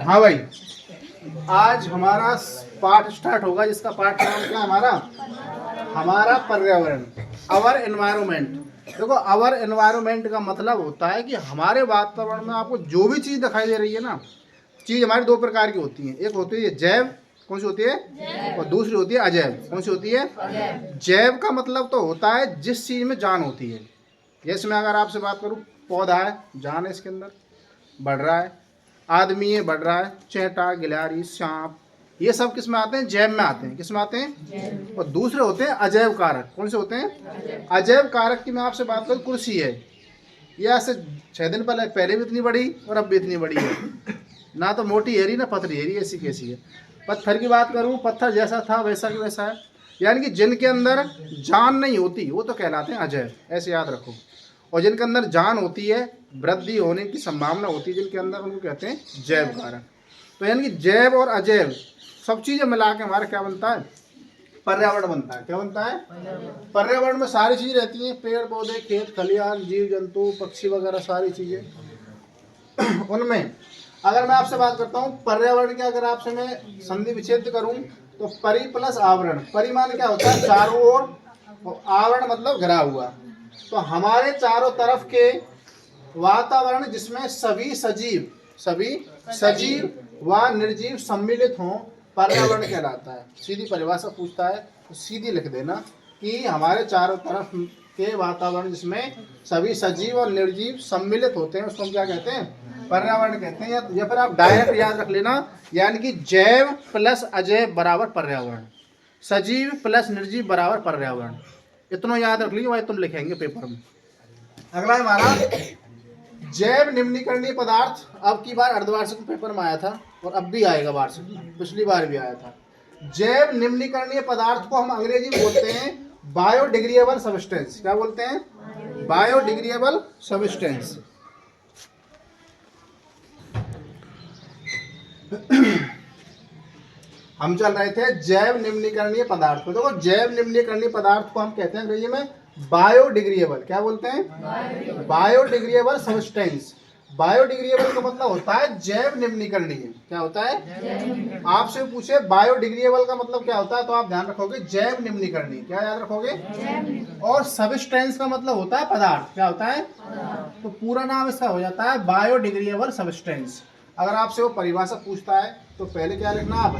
हाँ भाई, आज हमारा पाठ स्टार्ट होगा जिसका पाठ का नाम क्या है हमारा पर्यावरण, आवर एनवायरमेंट। देखो, आवर एनवायरमेंट का मतलब होता है कि हमारे वातावरण में आपको जो भी चीज़ दिखाई दे रही है ना, चीज़ हमारी दो प्रकार की होती है। एक होती है जैव, कौन सी होती है, और दूसरी होती है अजैव। कौन सी होती है? जैव का मतलब तो होता है जिस चीज़ में जान होती है। जैसे मैं अगर आपसे बात करूँ, पौधा है, जान है इसके अंदर, बढ़ रहा है, आदमी है, बढ़ रहा है, चेंटा, गिलहरी, सांप, ये सब किस में आते हैं? जैव में आते हैं। किस में आते हैं? और दूसरे होते हैं अजैव कारक। कौन से होते हैं? अजैव कारक की मैं आपसे बात करूँ, कुर्सी है, ये आज से 6 दिन पहले भी इतनी बड़ी और अब भी इतनी बड़ी है, ना तो मोटी है रही ना पतली है रही, ऐसी कैसी है। पत्थर की बात करूँ, पत्थर जैसा था वैसा की वैसा है। यानी कि जिनके अंदर जान नहीं होती वो तो कहलाते हैं अजैव, ऐसे याद रखो। और जिनके अंदर जान होती है, वृद्धि होने की संभावना होती है जिनके अंदर, उनको कहते हैं जैव कारक। तो यानी कि जैव और अजैव सब चीज़ें मिला के हमारा क्या बनता है? पर्यावरण बनता है। क्या बनता है? पर्यावरण में सारी चीज़ें रहती हैं, पेड़ पौधे, खेत खलिहान, जीव जंतु, पक्षी वगैरह, सारी चीज़ें। उनमें अगर मैं आपसे बात करता हूँ पर्यावरण के, अगर आपसे मैं संधि विच्छेद करूँ तो परि प्लस आवरण। परिमाण क्या होता है? चारों ओर, और आवरण मतलब घिरा हुआ। तो हमारे चारों तरफ के वातावरण जिसमें सभी सजीव व निर्जीव सम्मिलित हों, पर्यावरण कहलाता है। सीधी परिभाषा पूछता है तो सीधी लिख देना कि हमारे चारों तरफ के वातावरण जिसमें सभी सजीव और निर्जीव सम्मिलित होते हैं, उसको हम क्या कहते हैं? पर्यावरण कहते हैं। या फिर आप डायरेक्ट याद रख लेना, यानी कि जैव प्लस अजैव बराबर पर्यावरण, सजीव प्लस निर्जीव बराबर पर्यावरण। इतना याद रख लीजिए, वही तुम लिखेंगे पेपर में। अगला हमारा जैव निम्नीकरणीय पदार्थ। अब की बार अर्धवार्षिक पेपर में आया था और अब भी आएगा वार्षिक, पिछली बार भी आया था। जैव निम्नीकरणीय पदार्थ को हम अंग्रेजी में बोलते हैं बायोडिग्रेडेबल सब्सटेंस। क्या बोलते हैं? Biodegradable substance. हम चल रहे थे जैव निम्नीकरणीय पदार्थ को। देखो, जैव निम्नीकरणीय पदार्थ को हम कहते हैं अंग्रेजी में बायोडिग्रेडेबल। क्या बोलते हैं? Biodegradable substance. बायोडिग्रेडेबल का मतलब होता है जैव निम्नीकरणीय। क्या होता है? आपसे पूछे बायोडिग्रेडेबल का मतलब क्या होता है, तो आप ध्यान रखोगे जैव निम्नीकरणीय। क्या याद रखोगे? और सब्सटेंस का मतलब होता है पदार्थ। क्या होता है? तो पूरा नाम इसका हो जाता है बायोडिग्रेडेबल सब्सटेंस। अगर आपसे वो परिभाषा पूछता है तो पहले क्या लिखना आप?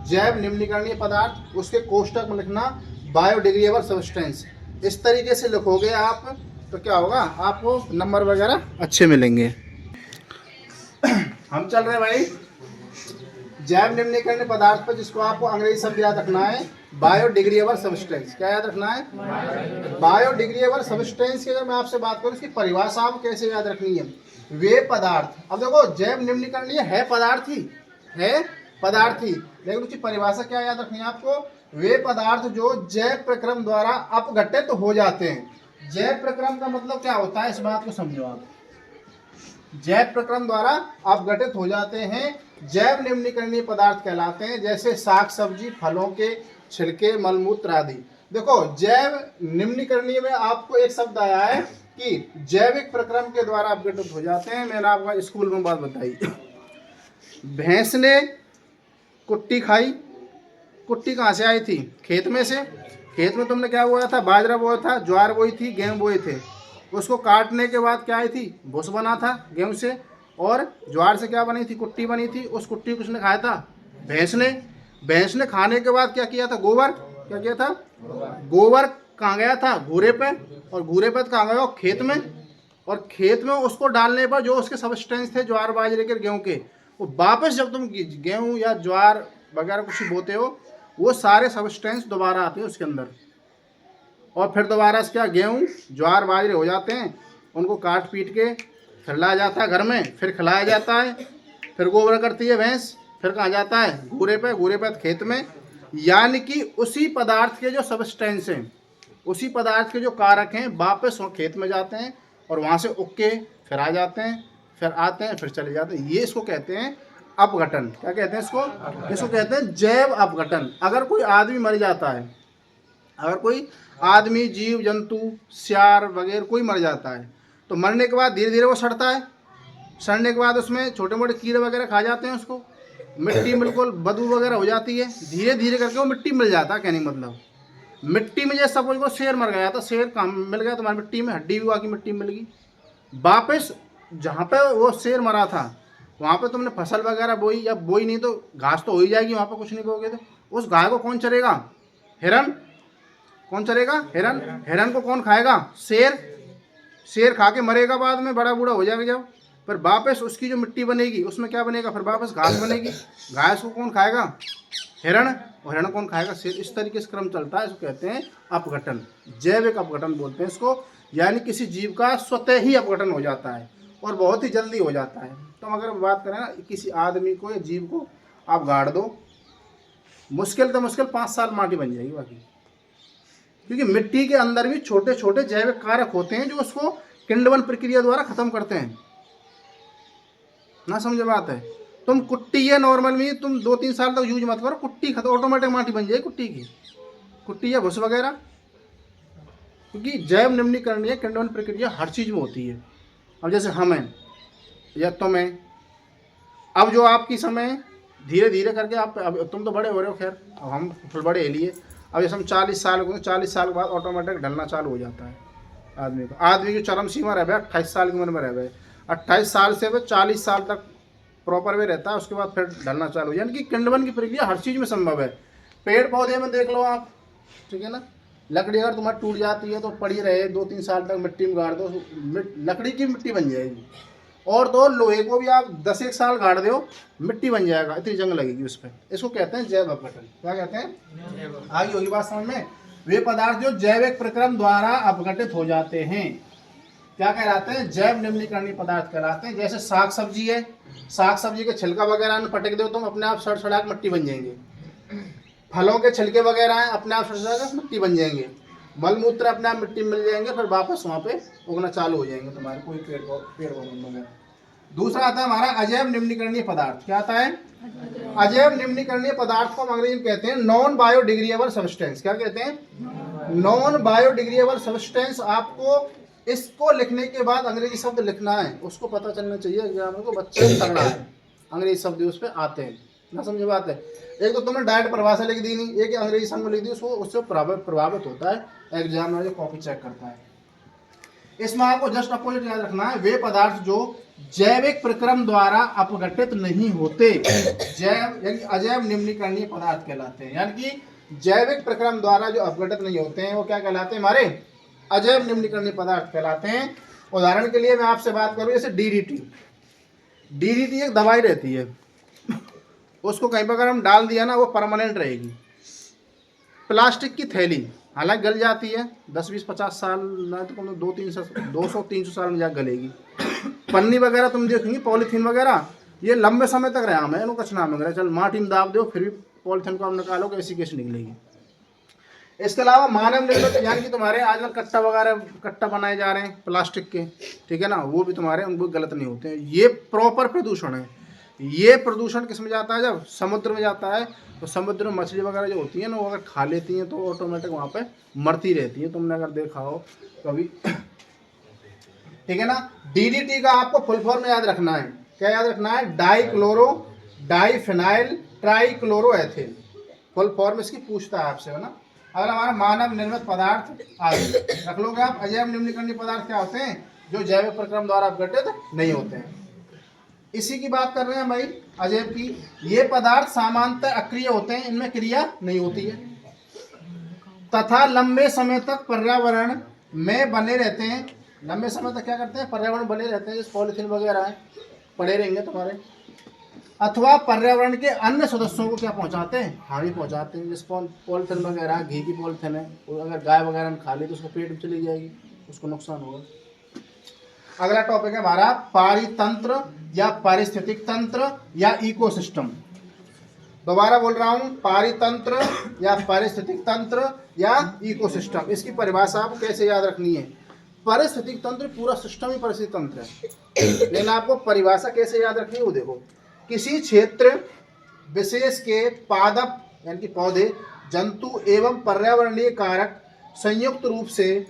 जैव निम्नीकरणीय पदार्थ, उसके कोष्टक में लिखना बायोडिग्रेडेबल सब्सटेंस। इस तरीके से लिखोगे आप तो क्या होगा, आपको नंबर वगैरह अच्छे मिलेंगे। हम चल रहे भाई जैव निम्नीकरणीय पदार्थ पर, जिसको आपको अंग्रेजी शब्द याद रखना है बायोडिग्रेडेबल सब्सटेंस। क्या याद रखना है? बायोडिग्रेडेबल सब्सटेंस की अगर मैं आपसे बात करूं, इसकी परिभाषा आपको कैसे याद रखनी है? वे पदार्थ। अब देखो, जैव निम्नीकरणीय है पदार्थ ही, लेकिन उसकी परिभाषा क्या याद रखनी है आपको? वे पदार्थ जो जैव प्रक्रम द्वारा अपघटित हो जाते हैं। जैव प्रक्रम का मतलब क्या होता है, इस बात को समझो आप। जैव प्रक्रम द्वारा अपघटित हो जाते हैं, जैव निम्नीकरणीय पदार्थ कहलाते हैं। जैसे साग सब्जी, फलों के छिलके, मलमूत्र आदि। देखो, जैव निम्नीकरणीय में आपको एक शब्द आया है कि जैविक प्रक्रम के द्वारा अपघटित हो जाते हैं। मैंने आपको स्कूल में बात बताई, भैंस ने कुट्टी खाई। कुट्टी कहाँ से आई थी? खेत में से। खेत में तुमने क्या बोया था? बाजरा बोया था, ज्वार बोई थी, गेहूँ बोए थे। उसको काटने के बाद क्या आई थी? भूस बना था गेहूँ से, और ज्वार से क्या बनी थी? कुट्टी बनी थी। उस कुट्टी को किसने खाया था? भैंस ने। भैंस ने खाने के बाद क्या किया था? गोबर। क्या किया था? गोबर कहाँ गया था? घूरे पे। और घूरे पे कहाँ गया? खेत में। और खेत में उसको डालने पर जो उसके सब्सटेंस थे ज्वार बाजरे के गेहूँ के, वो वापस जब तुम गेहूँ या ज्वार वगैरह कुछ बोते हो, वो सारे सब्सटेंस दोबारा आते हैं उसके अंदर। और फिर दोबारा से क्या, गेहूँ ज्वार बाजरे हो जाते हैं। उनको काट पीट के फिर लाया जाता है घर में, फिर खिलाया जाता है। फिर गोबर करती है भैंस, फिर कहाँ जाता है? घूरे पे खेत में। यानी कि उसी पदार्थ के जो सब्सटेंस हैं, उसी पदार्थ के जो कारक हैं, वापस खेत में जाते हैं और वहाँ से उग के फिर आ जाते हैं, फिर आते हैं, फिर चले जाते हैं। ये इसको कहते हैं अपघटन। क्या कहते हैं इसको? इसको कहते हैं जैव अपघटन। अगर कोई आदमी मर जाता है, अगर कोई आदमी, जीव जंतु, सियार वगैरह कोई मर जाता है, तो मरने के बाद धीरे धीरे वो सड़ता है। सड़ने के बाद उसमें छोटे मोटे कीड़े वगैरह खा जाते हैं उसको, मिट्टी बिल्कुल बदबू वगैरह हो जाती है, धीरे धीरे करके वो मिट्टी मिल जाता है। कहने का मतलब मिट्टी में जैसे सपोज को शेर मर गया, तो शेर कहाँ मिल गया तुम्हारी मिट्टी में, हड्डी हुआ की मिट्टी मिल गई। वापस जहाँ पे वो शेर मरा था वहाँ पे तुमने फसल वगैरह बोई, या बोई नहीं तो घास तो हो ही जाएगी वहाँ पे, कुछ नहीं बोगे तो उस गाय को कौन चरेगा? हिरन। कौन चरेगा? हिरन। हिरन को कौन खाएगा? शेर। शेर खा के मरेगा बाद में, बड़ा बूढ़ा हो जाएगा जब। पर वापस उसकी जो मिट्टी बनेगी उसमें क्या बनेगा? फिर वापस घास बनेगी। घास को कौन खाएगा? हिरण। और हिरण कौन खाएगा? शेर। इस तरीके से क्रम चलता है। इसको कहते हैं अपघटन, जैविक अपघटन बोलते हैं इसको। यानी किसी जीव का स्वतः ही अपघटन हो जाता है और बहुत ही जल्दी हो जाता है। तो अगर बात करें ना, किसी आदमी को या जीव को आप गाड़ दो, मुश्किल तो मुश्किल 5 साल माटी बन जाएगी बाकी, क्योंकि मिट्टी के अंदर भी छोटे छोटे जैविक कारक होते हैं जो उसको किण्वन प्रक्रिया द्वारा खत्म करते हैं। ना समझे बात है? तुम कुट्टी है नॉर्मल में तुम 2-3 साल तक यूज मत करो, कुट्टी खत्म, ऑटोमेटिक माटी बन जाएगी कुट्टी की, कुट्टी या भूस वगैरह। क्योंकि जैव निम्नीकरणीय किण्वन प्रक्रिया हर चीज़ में होती है। अब जैसे हमें या तुम्हें, अब जो आपकी समय धीरे धीरे करके आप, अब तुम तो बड़े हो रहे हो, खैर अब हम फिर बड़े लिए। अब जैसे हम 40 साल को, 40 साल के बाद ऑटोमेटिक ढलना चालू हो जाता है आदमी को। आदमी की चरम सीमा रह गया 28 साल की उम्र में रह गए, 28 साल से वह 40 साल तक प्रॉपर वे रहता है, उसके बाद फिर ढलना चालू। यानी कि किण्वन की प्रक्रिया हर चीज़ में संभव है। पेड़ पौधे में देख लो आप, ठीक है ना, लकड़ी अगर तुम्हारी टूट जाती है तो पड़ी रहे 2-3 साल तक मिट्टी में गाड़ दो, लकड़ी की मिट्टी बन जाएगी। और तो लोहे को भी आप 10-1 साल गाड़ दो, मिट्टी बन जाएगा, इतनी जंग लगेगी उस पर। इसको कहते हैं जैव अपघटन। क्या कहते हैं? आगे होगी बात समझ में। वे पदार्थ जो जैविक प्रक्रम द्वारा अपघटित हो जाते हैं क्या कहलाते हैं? जैव निम्नीकरणीय पदार्थ कहलाते हैं। जैसे साग सब्जी है, साग सब्जी के छिलका वगैरह में पटक दो तुम, अपने आप सड़ सड़ा के मिट्टी बन जाएंगे। फलों के छिलके वगैरह हैं, अपने आप सड़ सड़ा के मिट्टी बन जाएंगे। मलमूत्र अपने आप मिट्टी मिल जाएंगे, फिर वापस वहाँ पे उगना चालू हो जाएंगे तुम्हारे कोई पेड़ वगैरह। दूसरा आता है हमारा अजैव निम्नीकरणीय पदार्थ। क्या आता है? अजैव निम्नीकरणीय पदार्थ को हम अंग्रेजी में कहते हैं नॉन बायोडिग्रेडेबल सब्सटेंस। क्या कहते हैं? Non biodegradable substance. आपको इसको लिखने के बाद अंग्रेजी शब्द लिखना है, उसको पता चलना चाहिए एग्जाम को, बच्चे करना है अंग्रेजी शब्द उस पर आते हैं। ना समझे बात है? एक तो तुमने डायरेक्ट परिभाषा लिख दी नहीं, एक अंग्रेजी शब्द लिख दी, उसको उससे प्रभावित होता है एग्जाम में जो कॉपी चेक करता है। इसमें आपको जस्ट अपोजिट याद रखना है, वे पदार्थ जो जैविक प्रक्रम द्वारा अपघटित नहीं होते जैव यानी अजैव निम्नीकरणीय पदार्थ कहलाते हैं। यानी कि जैविक प्रक्रम द्वारा जो अपघटित नहीं होते हैं वो क्या कहलाते हैं? हमारे अजैव निम्नीकरणीय पदार्थ कहलाते हैं। उदाहरण के लिए मैं आपसे बात करूं, जैसे डीडीटी। डीडीटी एक दवाई रहती है, उसको कहीं पर अगर हम डाल दिया ना वो परमानेंट रहेगी। प्लास्टिक की थैली हालांकि गल जाती है 10-20-50 साल ना तो 200-300 साल में जाकर गलेगी। पन्नी वगैरह तुम देखेंगे, पॉलीथीन वगैरह ये लंबे समय तक रहा है, कुछ नाम वगैरह चल माटी में दाब दो फिर भी पॉलीथीन को आप निकालोगे ऐसी कैसे निकलेगी। इसके अलावा मानव निर्मित यानी कि तुम्हारे आजकल कट्टा वगैरह कट्टा बनाए जा रहे हैं प्लास्टिक के, ठीक है ना, वो भी तुम्हारे उनको गलत नहीं होते हैं। ये प्रॉपर प्रदूषण है। ये प्रदूषण किस में जाता है? जब समुद्र में जाता है तो समुद्र में मछली वगैरह जो होती है ना, वो अगर खा लेती हैं तो ऑटोमेटिक वहाँ पे मरती रहती है। तुमने अगर देखा हो कभी, ठीक है ना। डीडीटी का आपको फुल फॉर्म याद रखना है। क्या याद रखना है? Dichloro diphenyl trichloroethyl. Full form इसकी पूछता है आपसे, है ना। अगर हमारा मानव निर्मित पदार्थ आदि रख लोगे आप। अजैव निम्नीकरणीय पदार्थ क्या होते हैं? जो जैविक प्रक्रम द्वारा अपघटित नहीं होते हैं। इसी की बात कर रहे हैं भाई अजैव की। ये पदार्थ सामान्यतः अक्रिय होते हैं, इनमें क्रिया नहीं होती है, तथा लंबे समय तक पर्यावरण में बने रहते हैं। लंबे समय तक क्या करते हैं? पर्यावरण बने रहते हैं। जैसे पॉलीथीन वगैरह है, पड़े रहेंगे तुम्हारे, अथवा पर्यावरण के अन्य सदस्यों को क्या पहुंचाते हैं? हानि पहुंचाते हैं। जैसे पॉलीथीन वगैरह, घी की पॉलीथीन है, अगर गाय वगैरह ने खा ली तो उसको पेट में चली जाएगी, उसको नुकसान होगा। अगला टॉपिक है हमारा पारितंत्र या पारिस्थितिक तंत्र या इकोसिस्टम। दोबारा बोल रहा हूं, पारितंत्र या पारिस्थितिक तंत्र या इकोसिस्टम। इसकी परिभाषा आपको कैसे याद रखनी है? पारिस्थितिक तंत्र पूरा सिस्टम ही पारिस्थितिक तंत्र है, लेकिन आपको परिभाषा कैसे याद रखनी है वो देखो। किसी क्षेत्र विशेष के पादप यानी कि पौधे, जंतु एवं पर्यावरणीय कारक संयुक्त रूप से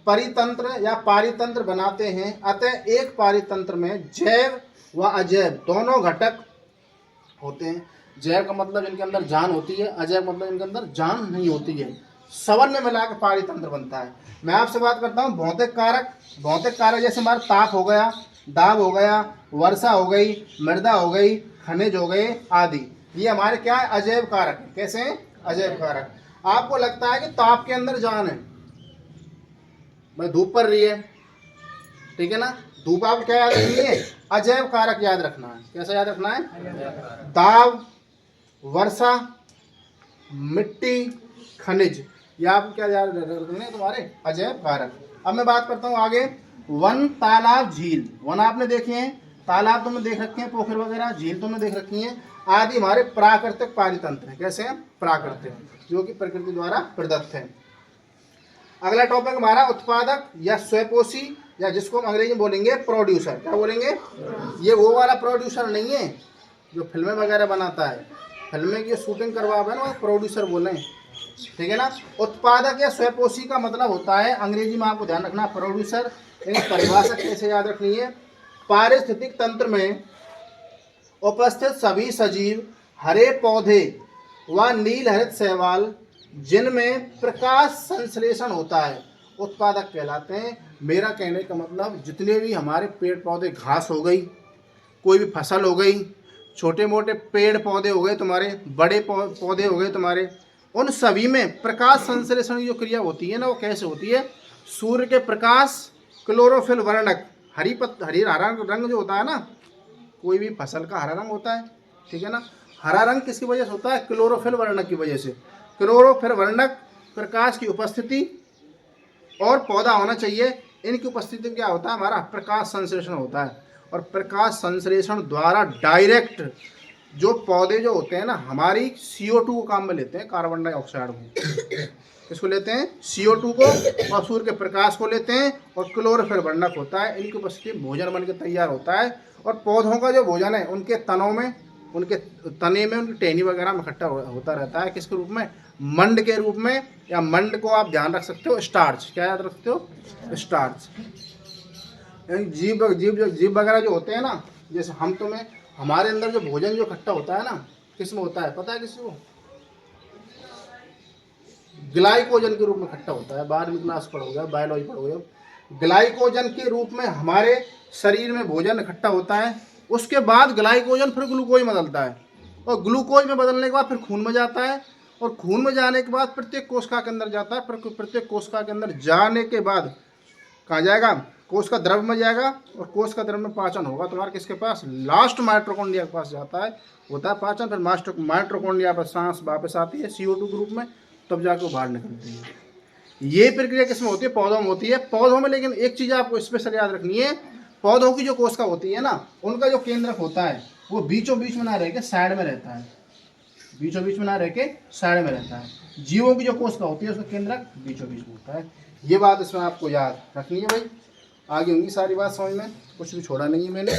परितंत्र या पारितंत्र बनाते हैं। अतः एक पारितंत्र में जैव व अजैव दोनों घटक होते हैं। जैव का मतलब इनके अंदर जान होती है, अजैव मतलब इनके अंदर जान नहीं होती है। सबन में मिलाकर पारितंत्र बनता है। मैं आपसे बात करता हूँ भौतिक कारक। भौतिक कारक जैसे हमारा ताप हो गया, दाब हो गया, वर्षा हो गई, मृदा हो गई, खनिज हो गए आदि, ये हमारे क्या है, अजैव कारक है। कैसे हैं, अजैव कारक। आपको लगता है कि ताप के अंदर जान है, भाई धूप पड़ रही है, ठीक है ना, धूप आप क्या याद रखनी है, अजैव कारक याद रखना है। कैसा याद रखना है, दाब, वर्षा, मिट्टी, खनिज, ये आप क्या याद रखना है, तुम्हारे अजैव कारक। अब मैं बात करता हूँ आगे। वन, तालाब, झील। वन आपने देखे हैं, तालाब तुमने देख रखे हैं, पोखर वगैरह, झील तुमने देख रखी हैं, आदि हमारे प्राकृतिक पारितंत्र हैं। कैसे हैं, प्राकृतिक, जो कि प्रकृति द्वारा प्रदत्त है। अगला टॉपिक हमारा उत्पादक या स्वयपोषी, या जिसको हम अंग्रेजी में बोलेंगे प्रोड्यूसर। क्या बोलेंगे, ये वो वाला प्रोड्यूसर नहीं है जो फिल्में वगैरह बनाता है, फिल्में की शूटिंग करवावे ना, वो प्रोड्यूसर बोले, ठीक है ना। उत्पादक या स्वयपोषी का मतलब होता है, अंग्रेजी में आपको ध्यान रखना, प्रोड्यूसर। लेकिन परिभाषा कैसे याद रखनी है, पारिस्थितिक तंत्र में उपस्थित सभी सजीव, हरे पौधे व नील हरित शैवाल जिनमें प्रकाश संश्लेषण होता है, उत्पादक कहलाते हैं। मेरा कहने का मतलब जितने भी हमारे पेड़ पौधे, घास हो गई, कोई भी फसल हो गई, छोटे मोटे पेड़ पौधे हो गए तुम्हारे, बड़े पौधे हो गए तुम्हारे, उन सभी में प्रकाश संश्लेषण की जो क्रिया होती है ना, वो कैसे होती है, सूर्य के प्रकाश, क्लोरोफिल वर्णक, हरा रंग जो होता है ना, कोई भी फसल का हरा रंग होता है, ठीक है ना। हरा रंग किसकी वजह से होता है, क्लोरोफिल वर्णक की वजह से। क्लोरोफिल वर्णक प्रकाश की उपस्थिति और पौधा होना चाहिए, इनकी उपस्थिति में क्या होता है, हमारा प्रकाश संश्लेषण होता है। और प्रकाश संश्लेषण द्वारा डायरेक्ट जो पौधे जो होते हैं ना, हमारी CO2 को काम में लेते हैं, कार्बन डाइऑक्साइड को, इसको लेते हैं CO2 को, और सूर्य के प्रकाश को लेते हैं, और क्लोरोफिल वर्णक होता है, इनकी उपस्थिति भोजन बन के तैयार होता है। और पौधों का जो भोजन है उनके तनों में, उनके तने में, उनकी टहनी वगैरह में इकट्ठा होता रहता है। किसके रूप में, मंड के रूप में, या मंड को आप ध्यान रख सकते हो स्टार्च। क्या याद रखते हो, स्टार्च। जीव वगैरह जो होते हैं ना, जैसे हम तुम्हें, हमारे अंदर जो भोजन जो इकट्ठा होता है ना, किस में होता है पता है किसी को, ग्लाइकोजन के रूप में इकट्ठा होता है। 12वीं क्लास पढ़ोगे, बायोलॉजी पढ़ोगे, ग्लाइकोजन के रूप में हमारे शरीर में भोजन इकट्ठा होता है। उसके बाद ग्लाइकोजन फिर ग्लूकोज में बदलता है, और ग्लूकोज में बदलने के बाद फिर खून में जाता है, और खून में जाने के बाद प्रत्येक कोशिका के अंदर जाता है। प्रत्येक कोशिका के अंदर जाने के बाद कहाँ जाएगा, कोश का द्रव में जाएगा, और कोश का द्रव में पाचन होगा तुम्हारे किसके पास, लास्ट माइटोकॉन्ड्रिया के पास जाता है, होता है पाचन। फिर माइटोकॉन्ड्रिया पर सांस वापस आती है CO2 ग्रुप में, तब जाकर वो बाहर निकलती है। ये प्रक्रिया किसमें होती है, पौधों में होती है। पौधों में लेकिन एक चीज़ आपको स्पेशल याद रखनी है, पौधों की जो कोशिका होती है ना, उनका जो केंद्रक होता है वो बीचों बीच में ना रह के साइड में रहता है, बीचों बीच में ना रह के साइड में रहता है। जीवों की जो कोशिका होती है उसका केंद्रक बीचों बीच में होता है। ये बात इसमें आपको याद रखनी है भाई। आगे होंगी सारी बात समझ में, कुछ भी छोड़ा नहीं है मैंने।